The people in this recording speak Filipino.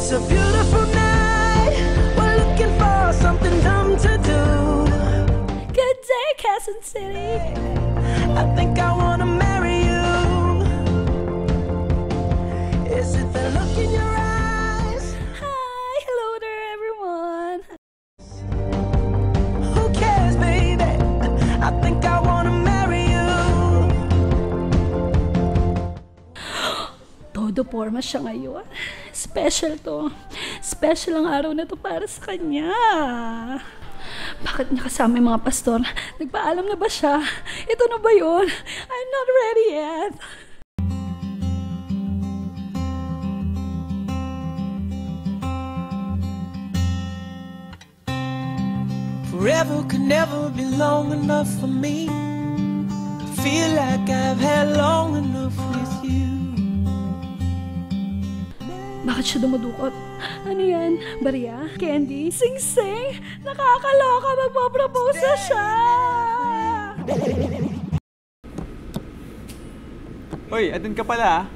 It's a beautiful night. We're looking for something dumb to do. Good day, Quezon City. I think I wanna marry you. Is it the look in your eyes? Hi, hello there, everyone. Who cares, baby? I think I wanna marry you. Todo forma siya ngayon. Special to. Special ang araw na to para sa kanya. Bakit niya kasama yung mga pastor? Nagpaalam na ba siya? Ito na ba yun? I'm not ready yet. Forever could never be long enough for me. Feel like I've had long enough with you. Bakit siya dumudukot? Ano yan? Barya? Candy? Sing-sing? Nakakaloka! Magpapropose na siya! Hoy, andun ka pala.